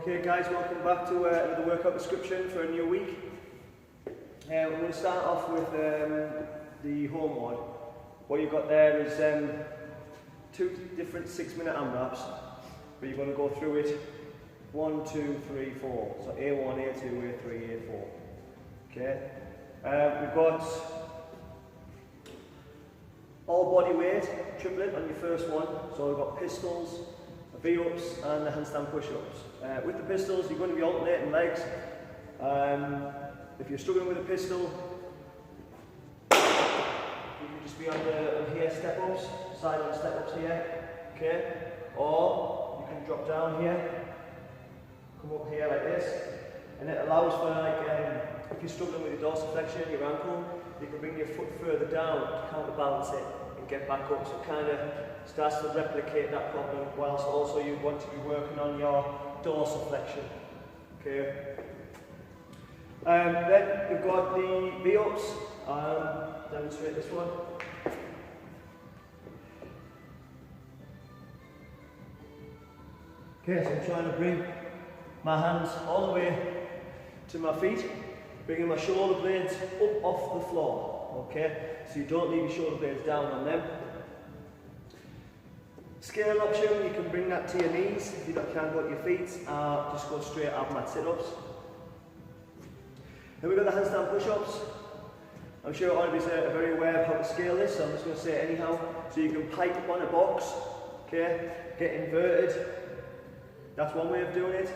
Okay guys, welcome back to the workout description for a new week. We're going to start off with the home one. What you've got there is two different 6-minute AMRAPs, but you're going to go through it 1, 2, 3, 4. So A1, A2, A3, A4. Okay. We've got all body weight triplet on your first one. So we've got pistols, V-ups and the handstand push-ups. With the pistols, you're going to be alternating legs. If you're struggling with a pistol, you can just be on here step-ups, side-on step-ups here, okay? Or you can drop down here, come up here like this, and it allows for if you're struggling with your dorsiflexion, your ankle, you can bring your foot further down to counterbalance it and get back up. So it kind of starts to replicate that problem, whilst also you want to be working on your dorsiflexion. Okay. Then we've got the V-ups. Demonstrate this one. Okay, so I'm trying to bring my hands all the way to my feet, bringing my shoulder blades up off the floor. Okay, so you don't leave your shoulder blades down on them. Scale option, you can bring that to your knees if you can't go to your feet, just go straight up mat sit-ups. Then we've got the handstand push-ups. I'm sure all of you are very aware of how to scale this, so I'm just going to say it anyhow. So you can pike up on a box, okay, get inverted. That's one way of doing it.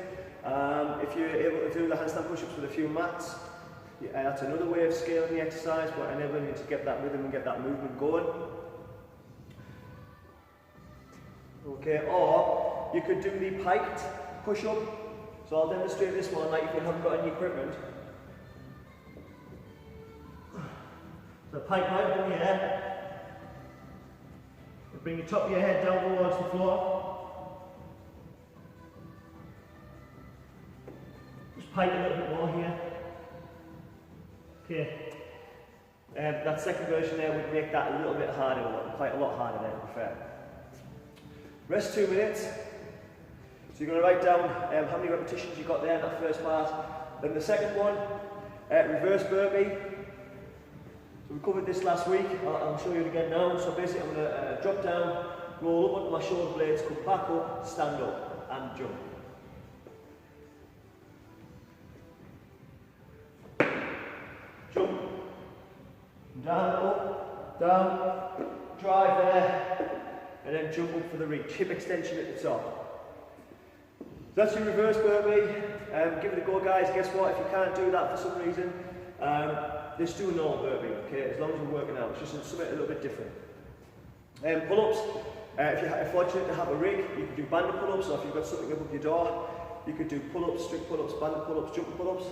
If you're able to do the handstand push-ups with a few mats, that's another way of scaling the exercise, but enabling you to get that rhythm and get that movement going. Okay, or you could do the piked push-up. So I'll demonstrate this one like if you haven't got any equipment. So pike right up in the air. Bring your top of your head down towards the floor. Just pike a little bit more here. Okay. That second version there would make that a little bit harder, quite a lot harder there to be fair. Rest 2 minutes. So you're going to write down how many repetitions you got there in that first part. Then the second one, reverse burpee. So we covered this last week. I'll show you it again now. So basically I'm going to drop down, roll up onto my shoulder blades, come back up, stand up and jump. Jump. Down, up, down, drive there. And then jump up for the reach, hip extension at the top. So that's your reverse burpee. Give it a go guys. Guess what, if you can't do that for some reason, just do a normal burpee, okay, as long as we're working out. It's just something a little bit different. Pull-ups, if you're fortunate to have a rig, you can do banded pull-ups, or if you've got something above your door, you could do pull-ups, strict pull-ups, banded pull-ups, jumping pull-ups.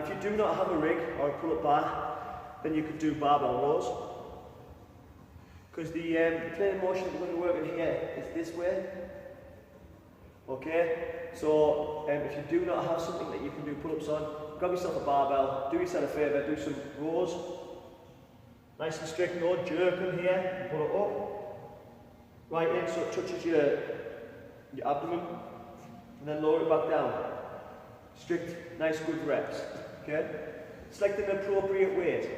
If you do not have a rig or a pull-up bar, then you could do barbell rows. Because the plane of motion that we're going to work in here is this way. Okay, so if you do not have something that you can do pull-ups on, grab yourself a barbell, do yourself a favour, do some rows. Nice and strict, no jerking here, pull it up. Right in so it touches your abdomen, and then lower it back down. Strict, nice good reps. Okay, select an appropriate weight.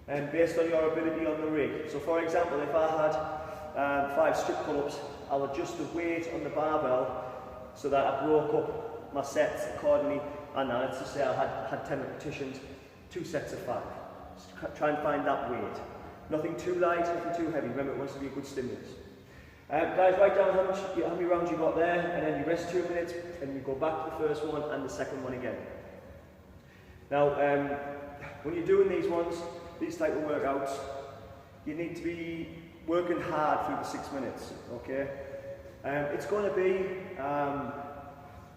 And based on your ability on the rig. So for example, if I had 5 strict pull-ups, I'll adjust the weight on the barbell so that I broke up my sets accordingly, and let's just say I had 10 repetitions, 2 sets of 5. Just try and find that weight. Nothing too light, nothing too heavy. Remember, it wants to be a good stimulus. Guys, write down how many rounds you got there, and then you rest 2 minutes, and you go back to the first one and the second one again. Now, when you're doing these type of workouts, you need to be working hard through the 6 minutes, okay? It's going to be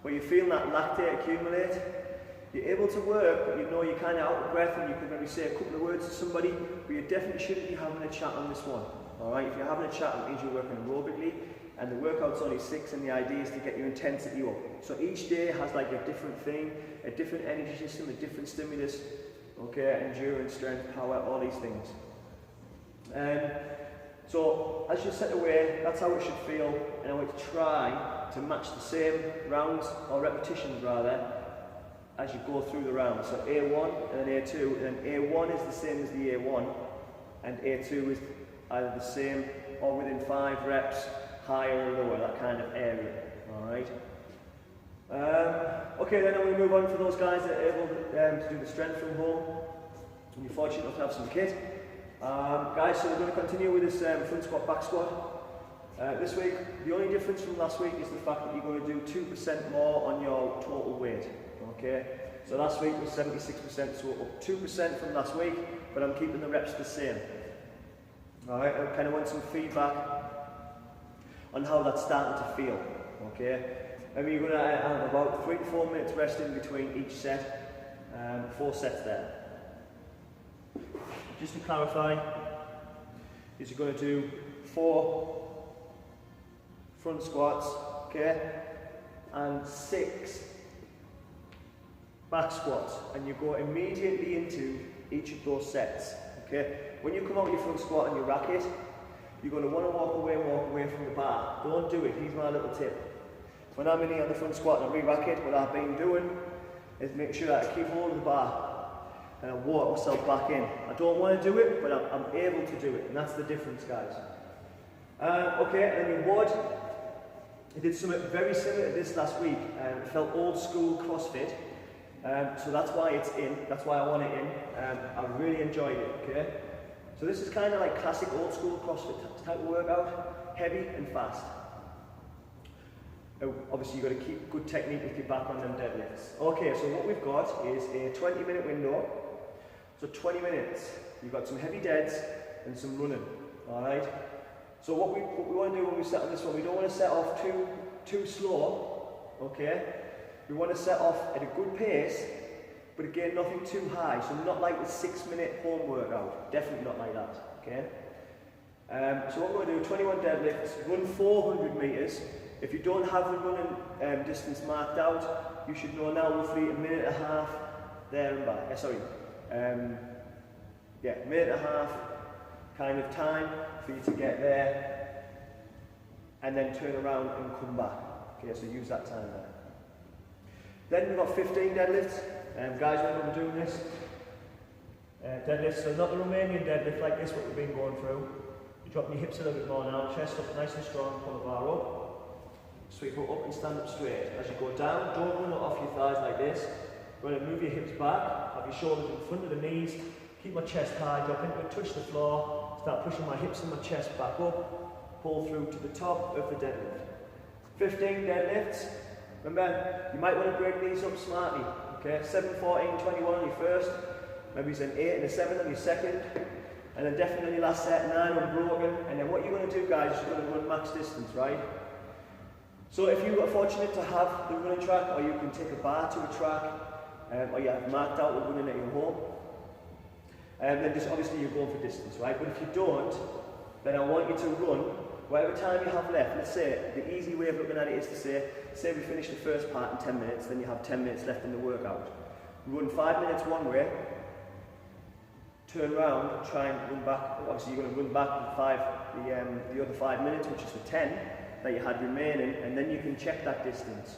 where you're feeling that lactate accumulate. You're able to work, but you know you're kind of out of breath and you can maybe say a couple of words to somebody, but you definitely shouldn't be having a chat on this one, all right? If you're having a chat, it means you're working aerobically, and the workout's only 6, and the idea is to get your intensity up. So each day has like a different thing, a different energy system, a different stimulus. Okay, endurance, strength, power, all these things. So as you set away, that's how it should feel, and I want to try to match the same rounds, or repetitions rather, as you go through the round. So A1 and then A2, and then A1 is the same as the A1, and A2 is either the same or within 5 reps, higher or lower, that kind of area. Alright. Okay, then I'm going to move on for those guys that are able to do the strength from home, and you're fortunate enough to have some kit. Guys, so we're going to continue with this front squat, back squat. This week, the only difference from last week is the fact that you're going to do 2% more on your total weight. Okay, so last week was 76%, so up 2% from last week, but I'm keeping the reps the same. Alright, I kind of want some feedback on how that's starting to feel. Okay, maybe you're going to have about 3 to 4 minutes rest in between each set, 4 sets there. Just to clarify, is you're going to do 4 front squats, okay, and 6 back squats, and you go immediately into each of those sets. Okay, when you come out your front squat and you rack it, you're going to want to walk away from the bar. Don't do it. Here's my little tip. When I'm in here on the front squat and I re-rack it, what I've been doing is make sure that I keep hold of the bar and I walk myself back in. I don't want to do it, but I'm able to do it, and that's the difference, guys. Okay, and then your WOD. I did something very similar to this last week. It felt old school CrossFit, so that's why it's in. That's why I want it in. I really enjoyed it. Okay, so this is kind of like classic old school CrossFit type of workout, heavy and fast. Obviously, you've got to keep good technique with your back on them deadlifts. Okay, so what we've got is a 20-minute window. So 20 minutes. You've got some heavy deads and some running. All right. So what we want to do when we set on this one, we don't want to set off too slow, okay? We want to set off at a good pace, but again, nothing too high. So not like the 6-minute home workout, definitely not like that, okay? So what we're going to do, 21 deadlifts, run 400 meters. If you don't have the running distance marked out, you should know now roughly 1.5 minutes there and back. Yeah, 1.5 minutes kind of time for you to get there and then turn around and come back. Okay, so use that time there. Then we've got 15 deadlifts. Guys, when we're doing this, deadlifts, so not the Romanian deadlift like this, what we've been going through. You're dropping your hips a little bit more now, chest up nice and strong, pull the bar up. Sweep it up and stand up straight. As you go down, don't run it off your thighs like this. We're going to move your hips back, have your shoulders in front of the knees, keep my chest high, drop into it, touch the floor, start pushing my hips and my chest back up, pull through to the top of the deadlift. 15 deadlifts. Remember, you might want to break these up smartly. Okay, 7, 14, 21 on your first, maybe it's an 8 and a 7 on your second, and then definitely last set 9 unbroken. And then what you're going to do, guys, is you're going to run max distance, right? So if you are fortunate to have the running track, or you can take a bar to a track, or you have marked out the running at your home, then just obviously you're going for distance, right? But if you don't, then I want you to run whatever time you have left. Let's say, the easy way of looking at it is to say we finish the first part in 10 minutes, then you have 10 minutes left in the workout. Run 5 minutes one way, turn around, try and run back. Obviously you're going to run back the other 5 minutes, which is the 10 that you had remaining, and then you can check that distance.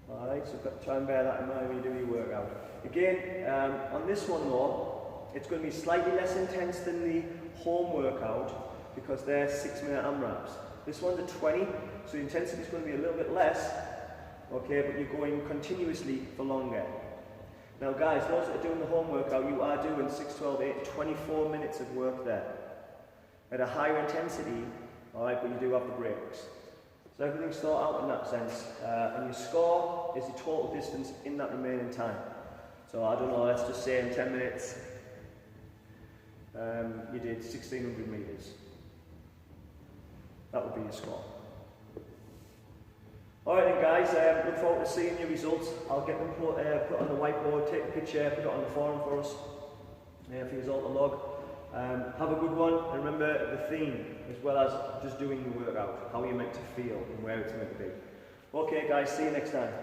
Alright, so try and bear that in mind when you do your workout. Again, on this one though, it's going to be slightly less intense than the home workout because they're 6-minute AMRAPs. This one's a 20, so the intensity is going to be a little bit less, okay, but you're going continuously for longer. Now guys, those that are doing the home workout, you are doing 6, 12, 8, 24 minutes of work there. At a higher intensity, alright, but you do have the breaks. So everything's thought out in that sense, and your score is the total distance in that remaining time. So I don't know, let's just say in 10 minutes, you did 1,600 meters. That would be your score. Alright then guys, look forward to seeing your results. I'll get them put on the whiteboard, take a picture, put it on the forum for us, for you all to log. Have a good one, and remember the theme, as well as just doing the workout, how you're meant to feel and where it's meant to be. Okay guys, see you next time.